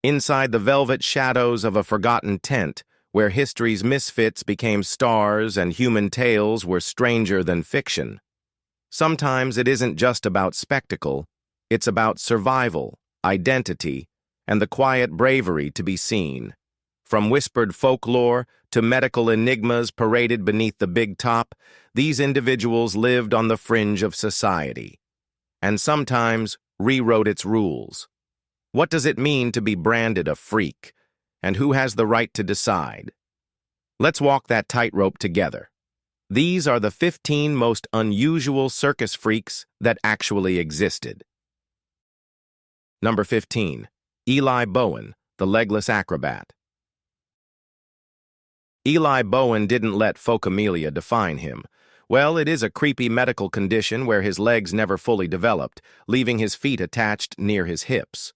inside the velvet shadows of a forgotten tent, where history's misfits became stars and human tales were stranger than fiction. Sometimes it isn't just about spectacle, it's about survival, identity, and the quiet bravery to be seen. From whispered folklore to medical enigmas paraded beneath the big top, these individuals lived on the fringe of society, and sometimes rewrote its rules. What does it mean to be branded a freak, and who has the right to decide? Let's walk that tightrope together. These are the 15 most unusual circus freaks that actually existed. Number 15. Eli Bowen, the legless acrobat. Eli Bowen didn't let folkamelia define him. Well, it is a creepy medical condition where his legs never fully developed, leaving his feet attached near his hips.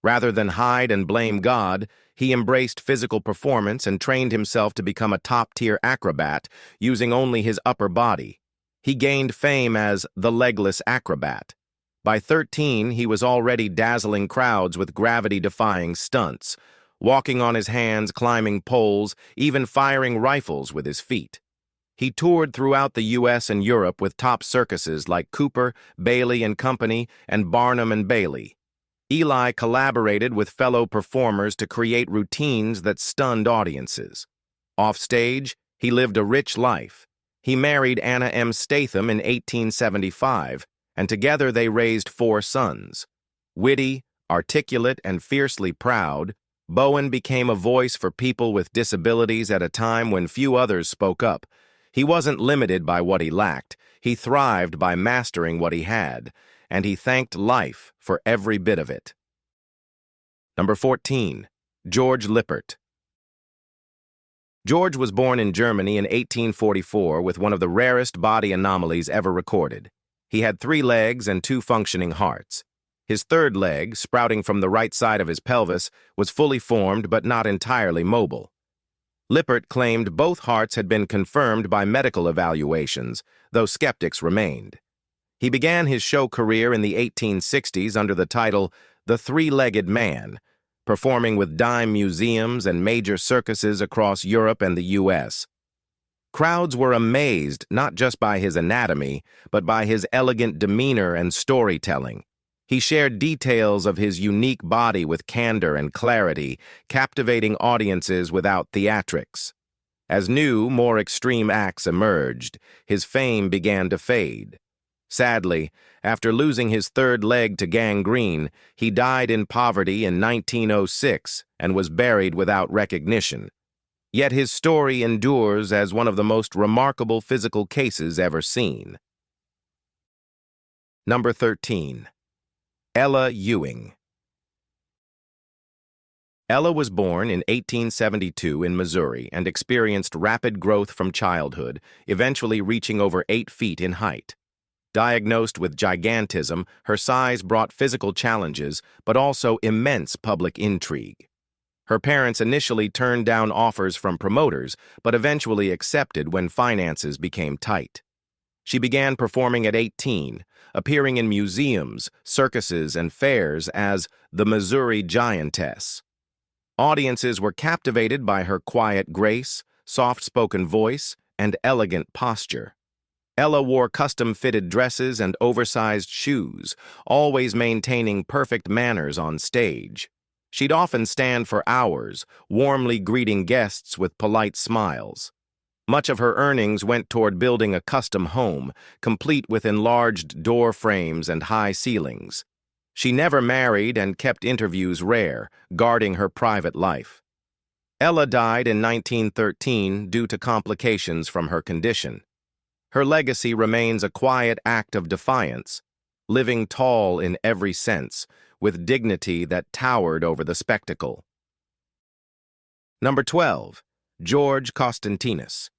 Rather than hide and blame God, he embraced physical performance and trained himself to become a top-tier acrobat, using only his upper body. He gained fame as the legless acrobat. By 13, he was already dazzling crowds with gravity-defying stunts, walking on his hands, climbing poles, even firing rifles with his feet. He toured throughout the U.S. and Europe with top circuses like Cooper, Bailey and Company, and Barnum and Bailey. Eli collaborated with fellow performers to create routines that stunned audiences. Offstage, he lived a rich life. He married Anna M. Statham in 1875, and together they raised 4 sons. Witty, articulate, and fiercely proud, Bowen became a voice for people with disabilities at a time when few others spoke up. He wasn't limited by what he lacked. He thrived by mastering what he had, and he thanked life for every bit of it. Number 14. George Lippert. George was born in Germany in 1844 with one of the rarest body anomalies ever recorded. He had 3 legs and 2 functioning hearts. His third leg, sprouting from the right side of his pelvis, was fully formed but not entirely mobile. Lippert claimed both hearts had been confirmed by medical evaluations, though skeptics remained. He began his show career in the 1860s under the title The Three-Legged Man, performing with dime museums and major circuses across Europe and the U.S. Crowds were amazed not just by his anatomy, but by his elegant demeanor and storytelling. He shared details of his unique body with candor and clarity, captivating audiences without theatrics. As new, more extreme acts emerged, his fame began to fade. Sadly, after losing his third leg to gangrene, he died in poverty in 1906 and was buried without recognition. Yet his story endures as one of the most remarkable physical cases ever seen. Number 13. Ella Ewing. Ella was born in 1872 in Missouri and experienced rapid growth from childhood, eventually reaching over 8 feet in height. Diagnosed with gigantism, her size brought physical challenges, but also immense public intrigue. Her parents initially turned down offers from promoters, but eventually accepted when finances became tight. She began performing at 18, appearing in museums, circuses, and fairs as the Missouri Giantess. Audiences were captivated by her quiet grace, soft-spoken voice, and elegant posture. Ella wore custom-fitted dresses and oversized shoes, always maintaining perfect manners on stage. She'd often stand for hours, warmly greeting guests with polite smiles. Much of her earnings went toward building a custom home, complete with enlarged door frames and high ceilings. She never married and kept interviews rare, guarding her private life. Ella died in 1913 due to complications from her condition. Her legacy remains a quiet act of defiance, living tall in every sense, with dignity that towered over the spectacle. Number 12. George Constantinos.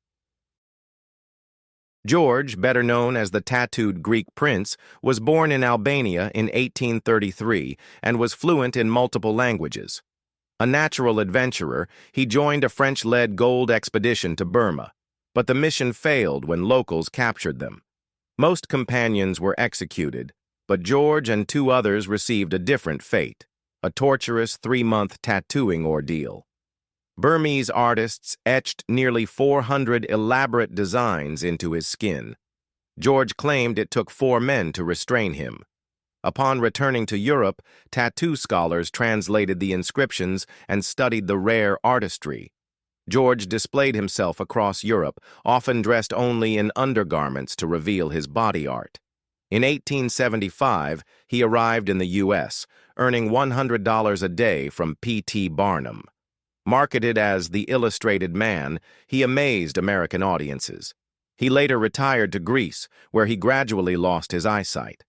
George, better known as the tattooed Greek prince, was born in Albania in 1833 and was fluent in multiple languages. A natural adventurer, he joined a French-led gold expedition to Burma, but the mission failed when locals captured them. Most companions were executed, but George and 2 others received a different fate, a torturous 3-month tattooing ordeal. Burmese artists etched nearly 400 elaborate designs into his skin. George claimed it took 4 men to restrain him. Upon returning to Europe, tattoo scholars translated the inscriptions and studied the rare artistry. George displayed himself across Europe, often dressed only in undergarments to reveal his body art. In 1875, he arrived in the U.S., earning $100 a day from P.T. Barnum. Marketed as the Illustrated Man, he amazed American audiences. He later retired to Greece, where he gradually lost his eyesight.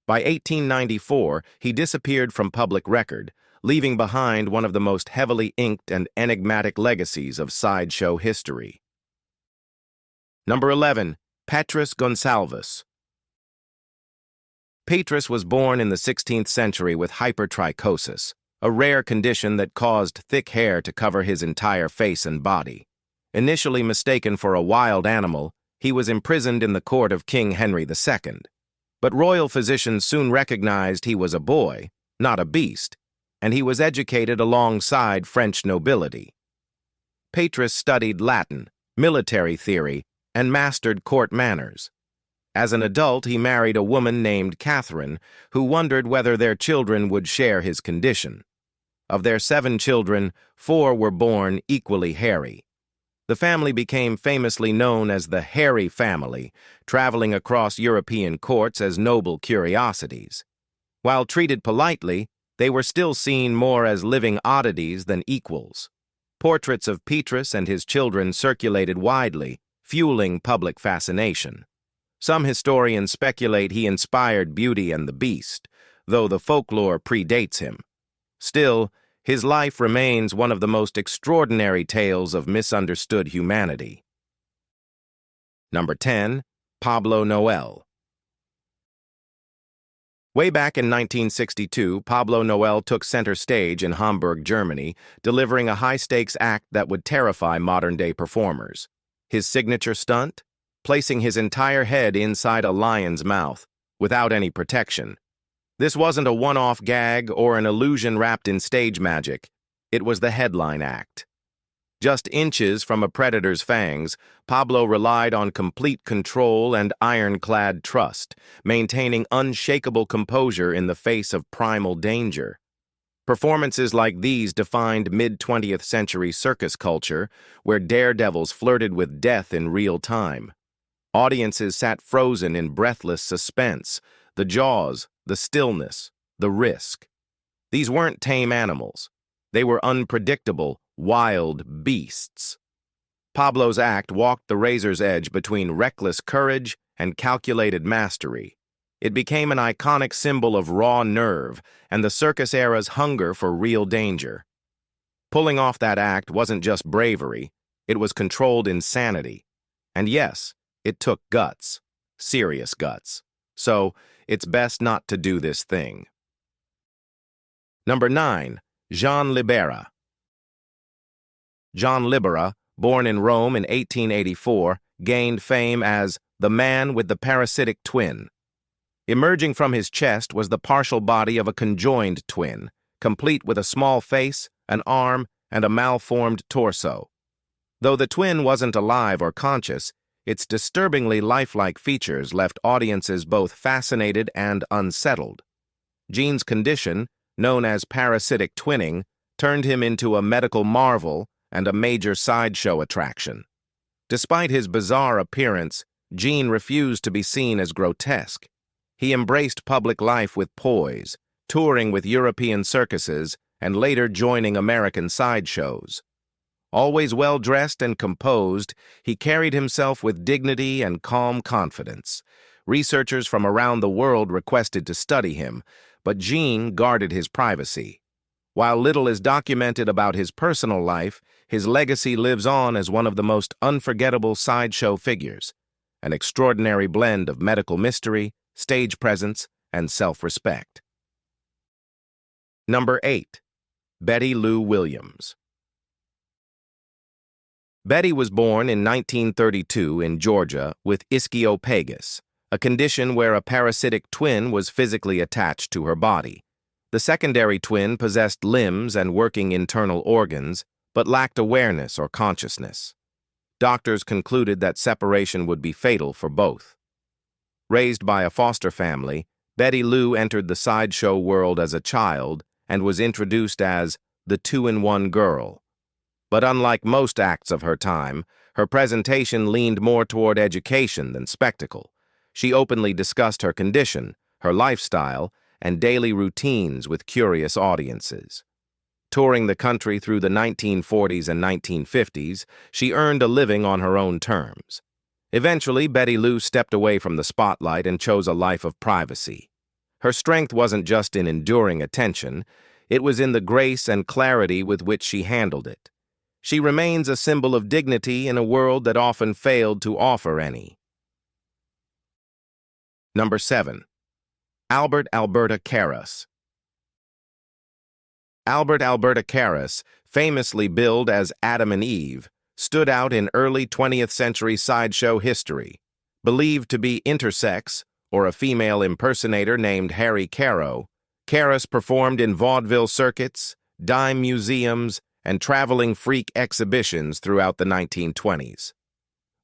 By 1894, he disappeared from public record, leaving behind one of the most heavily inked and enigmatic legacies of sideshow history. Number 11. Petrus Gonsalves. Petrus was born in the 16th century with hypertrichosis, a rare condition that caused thick hair to cover his entire face and body. Initially mistaken for a wild animal, he was imprisoned in the court of King Henry II. But royal physicians soon recognized he was a boy, not a beast, and he was educated alongside French nobility. Petrus studied Latin, military theory, and mastered court manners. As an adult, he married a woman named Catherine, who wondered whether their children would share his condition. Of their 7 children, 4 were born equally hairy. The family became famously known as the Hairy Family, traveling across European courts as noble curiosities. While treated politely, they were still seen more as living oddities than equals. Portraits of Petrus and his children circulated widely, fueling public fascination. Some historians speculate he inspired Beauty and the Beast, though the folklore predates him. Still, his life remains one of the most extraordinary tales of misunderstood humanity. Number 10. Pablo Noel. Way back in 1962, Pablo Noel took center stage in Hamburg, Germany, delivering a high-stakes act that would terrify modern-day performers. His signature stunt? Placing his entire head inside a lion's mouth, without any protection. This wasn't a one-off gag or an illusion wrapped in stage magic. It was the headline act. Just inches from a predator's fangs, Pablo relied on complete control and ironclad trust, maintaining unshakable composure in the face of primal danger. Performances like these defined mid-20th century circus culture, where daredevils flirted with death in real time. Audiences sat frozen in breathless suspense, the jaws, the stillness, the risk. These weren't tame animals. They were unpredictable, wild beasts. Pablo's act walked the razor's edge between reckless courage and calculated mastery. It became an iconic symbol of raw nerve and the circus era's hunger for real danger. Pulling off that act wasn't just bravery, it was controlled insanity. And yes, it took guts, serious guts. So, it's best not to do this thing. Number 9. Jean Libera. Jean Libera, born in Rome in 1884, gained fame as the man with the parasitic twin. Emerging from his chest was the partial body of a conjoined twin, complete with a small face, an arm, and a malformed torso. Though the twin wasn't alive or conscious, its disturbingly lifelike features left audiences both fascinated and unsettled. Jean's condition, known as parasitic twinning, turned him into a medical marvel and a major sideshow attraction. Despite his bizarre appearance, Jean refused to be seen as grotesque. He embraced public life with poise, touring with European circuses and later joining American sideshows. Always well-dressed and composed, he carried himself with dignity and calm confidence. Researchers from around the world requested to study him, but Jean guarded his privacy. While little is documented about his personal life, his legacy lives on as one of the most unforgettable sideshow figures, an extraordinary blend of medical mystery, stage presence, and self-respect. Number 8. Betty Lou Williams. Betty was born in 1932 in Georgia with ischiopagus, a condition where a parasitic twin was physically attached to her body. The The secondary twin possessed limbs and working internal organs, but lacked awareness or consciousness. Doctors concluded that separation would be fatal for both. Raised by a foster family, Betty Lou entered the sideshow world as a child and was introduced as the two-in-one girl. But unlike most acts of her time, her presentation leaned more toward education than spectacle. She openly discussed her condition, her lifestyle, and daily routines with curious audiences. Touring the country through the 1940s and 1950s, she earned a living on her own terms. Eventually, Betty Lou stepped away from the spotlight and chose a life of privacy. Her strength wasn't just in enduring attention, it was in the grace and clarity with which she handled it. She remains a symbol of dignity in a world that often failed to offer any. Number 7. Albert Alberta Caras. Albert Alberta Caras, famously billed as Adam and Eve, stood out in early 20th century sideshow history. Believed to be intersex, or a female impersonator named Harry Caro, Caras performed in vaudeville circuits, dime museums, and traveling freak exhibitions throughout the 1920s.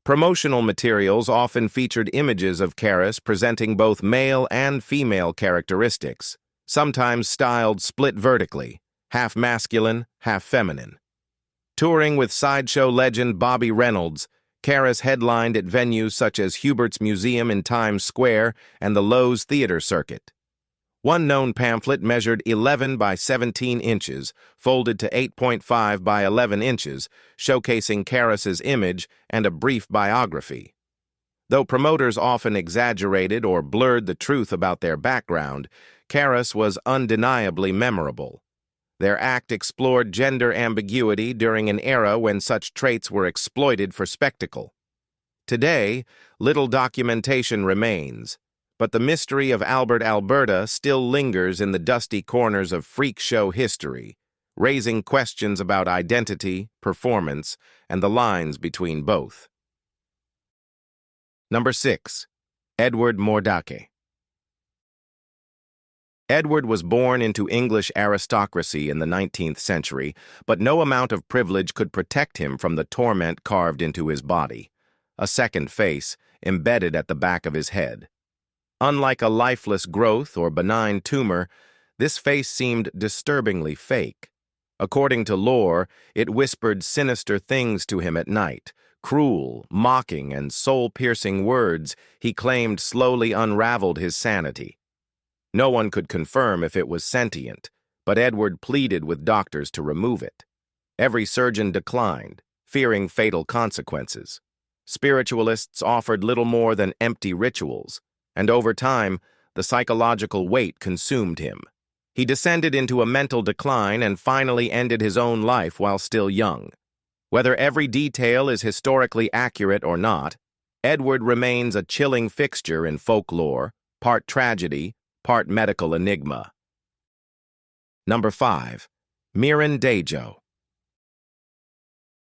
Promotional materials often featured images of Caras presenting both male and female characteristics, sometimes styled split vertically, half masculine, half feminine. Touring with sideshow legend Bobby Reynolds, Caras headlined at venues such as Hubert's Museum in Times Square and the Lowe's Theater Circuit. One known pamphlet measured 11 by 17 inches, folded to 8.5 by 11 inches, showcasing Caras's image and a brief biography. Though promoters often exaggerated or blurred the truth about their background, Caras was undeniably memorable. Their act explored gender ambiguity during an era when such traits were exploited for spectacle. Today, little documentation remains, but the mystery of Albert Alberta still lingers in the dusty corners of freak show history, raising questions about identity, performance, and the lines between both. Number 6. Edward Mordake. Edward was born into English aristocracy in the 19th century, but no amount of privilege could protect him from the torment carved into his body, a second face embedded at the back of his head. Unlike a lifeless growth or benign tumor, this face seemed disturbingly fake. According to lore, it whispered sinister things to him at night, cruel, mocking, and soul-piercing words he claimed slowly unraveled his sanity. No one could confirm if it was sentient, but Edward pleaded with doctors to remove it. Every surgeon declined, fearing fatal consequences. Spiritualists offered little more than empty rituals, and over time, the psychological weight consumed him. He descended into a mental decline and finally ended his own life while still young. Whether every detail is historically accurate or not, Edward remains a chilling fixture in folklore, part tragedy, part medical enigma. Number 5. Miran Dejo.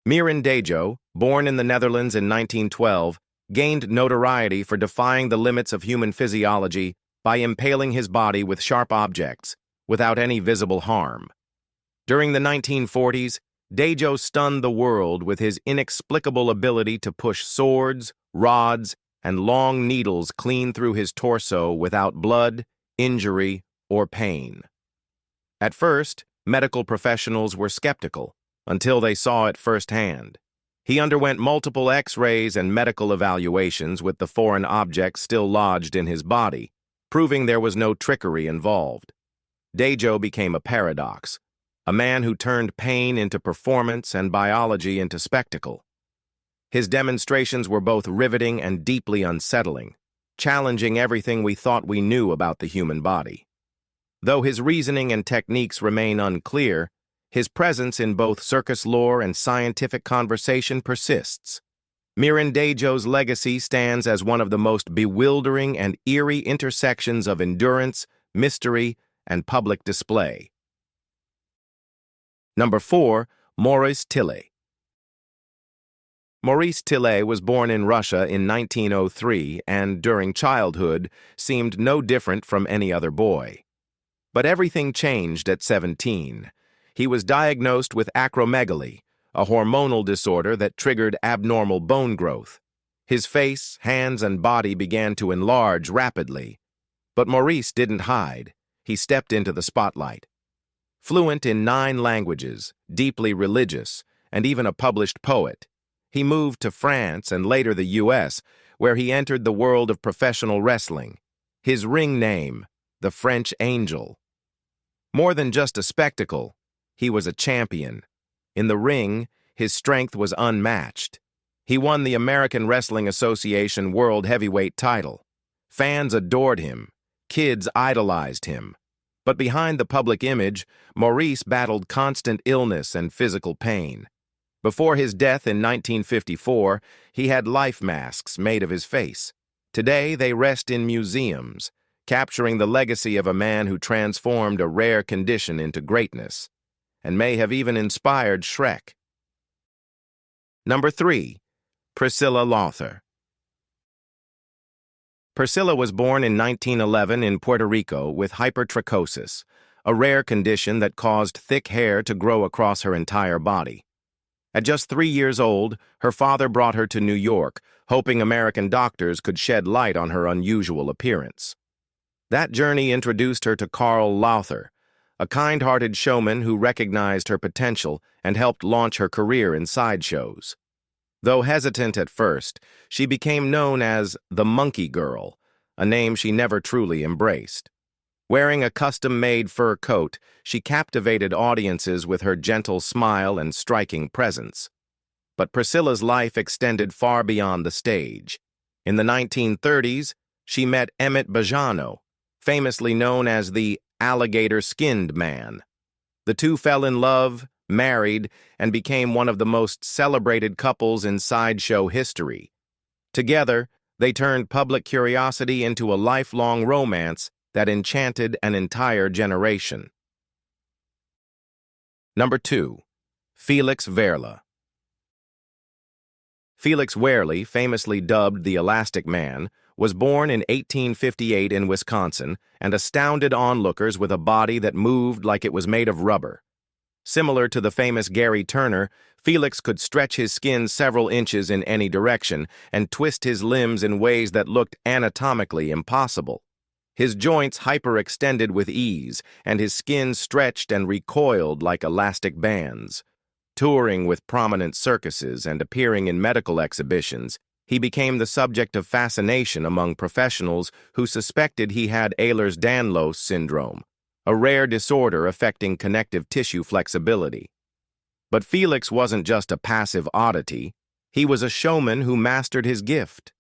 Miran Dejo, born in the Netherlands in 1912, gained notoriety for defying the limits of human physiology by impaling his body with sharp objects, without any visible harm. During the 1940s, Dejo stunned the world with his inexplicable ability to push swords, rods, and long needles clean through his torso without blood, injury, or pain. At first, medical professionals were skeptical, until they saw it firsthand. He underwent multiple X-rays and medical evaluations with the foreign objects still lodged in his body, proving there was no trickery involved. Dejo became a paradox, a man who turned pain into performance and biology into spectacle. His demonstrations were both riveting and deeply unsettling, challenging everything we thought we knew about the human body. Though his reasoning and techniques remain unclear, his presence in both circus lore and scientific conversation persists. Miran Dejo's legacy stands as one of the most bewildering and eerie intersections of endurance, mystery, and public display. Number 4. Maurice Tillet. Maurice Tillet was born in Russia in 1903 and, during childhood, seemed no different from any other boy. But everything changed at 17. He was diagnosed with acromegaly, a hormonal disorder that triggered abnormal bone growth. His face, hands, and body began to enlarge rapidly. But Maurice didn't hide. He stepped into the spotlight. Fluent in 9 languages, deeply religious, and even a published poet, he moved to France and later the US, where he entered the world of professional wrestling. His ring name, the French Angel. More than just a spectacle, he was a champion. In the ring, his strength was unmatched. He won the American Wrestling Association World Heavyweight title. Fans adored him. Kids idolized him. But behind the public image, Maurice battled constant illness and physical pain. Before his death in 1954, he had life masks made of his face. Today, they rest in museums, capturing the legacy of a man who transformed a rare condition into greatness, and may have even inspired Shrek. Number 3. Priscilla Lawther. Priscilla was born in 1911 in Puerto Rico with hypertrichosis, a rare condition that caused thick hair to grow across her entire body. At just 3 years old, her father brought her to New York, hoping American doctors could shed light on her unusual appearance. That journey introduced her to Carl Lawther, a kind-hearted showman who recognized her potential and helped launch her career in sideshows. Though hesitant at first, she became known as the Monkey Girl, a name she never truly embraced. Wearing a custom-made fur coat, she captivated audiences with her gentle smile and striking presence. But Priscilla's life extended far beyond the stage. In the 1930s, she met Emmett Bajano, famously known as the alligator-skinned man. The two fell in love, married, and became one of the most celebrated couples in sideshow history. Together, they turned public curiosity into a lifelong romance that enchanted an entire generation. Number 2. Felix Werle. Felix Werle, famously dubbed the Elastic Man, was born in 1858 in Wisconsin and astounded onlookers with a body that moved like it was made of rubber. Similar to the famous Gary Turner, Felix could stretch his skin several inches in any direction and twist his limbs in ways that looked anatomically impossible. His joints hyperextended with ease, and his skin stretched and recoiled like elastic bands. Touring with prominent circuses and appearing in medical exhibitions, he became the subject of fascination among professionals who suspected he had Ehlers-Danlos syndrome, a rare disorder affecting connective tissue flexibility. But Felix wasn't just a passive oddity. He was a showman who mastered his gift.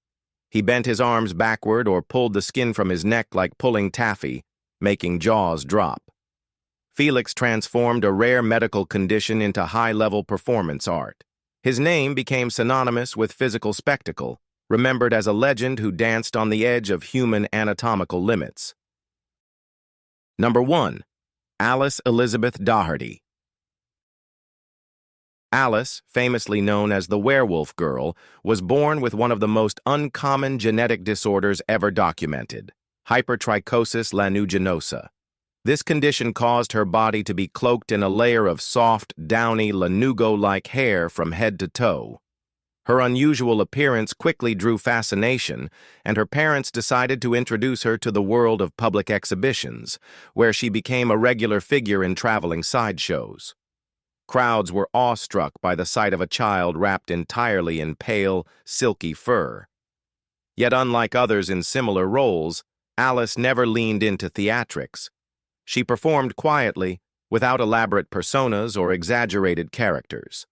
He bent his arms backward or pulled the skin from his neck like pulling taffy, making jaws drop. Felix transformed a rare medical condition into high-level performance art. His name became synonymous with physical spectacle, remembered as a legend who danced on the edge of human anatomical limits. Number 1. Alice Elizabeth Daugherty. Alice, famously known as the Werewolf Girl, was born with one of the most uncommon genetic disorders ever documented, hypertrichosis lanuginosa. This condition caused her body to be cloaked in a layer of soft, downy, lanugo-like hair from head to toe. Her unusual appearance quickly drew fascination, and her parents decided to introduce her to the world of public exhibitions, where she became a regular figure in traveling sideshows. Crowds were awestruck by the sight of a child wrapped entirely in pale, silky fur. Yet unlike others in similar roles, Alice never leaned into theatrics. She performed quietly, without elaborate personas or exaggerated characters.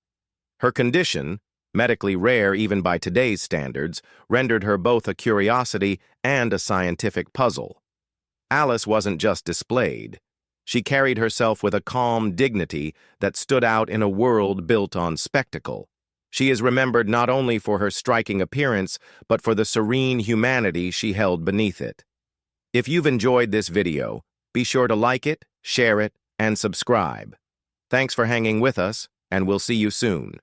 Her condition, medically rare even by today's standards, rendered her both a curiosity and a scientific puzzle. Alice wasn't just displayed. She carried herself with a calm dignity that stood out in a world built on spectacle. She is remembered not only for her striking appearance, but for the serene humanity she held beneath it. If you've enjoyed this video, be sure to like it, share it, and subscribe. Thanks for hanging with us, and we'll see you soon.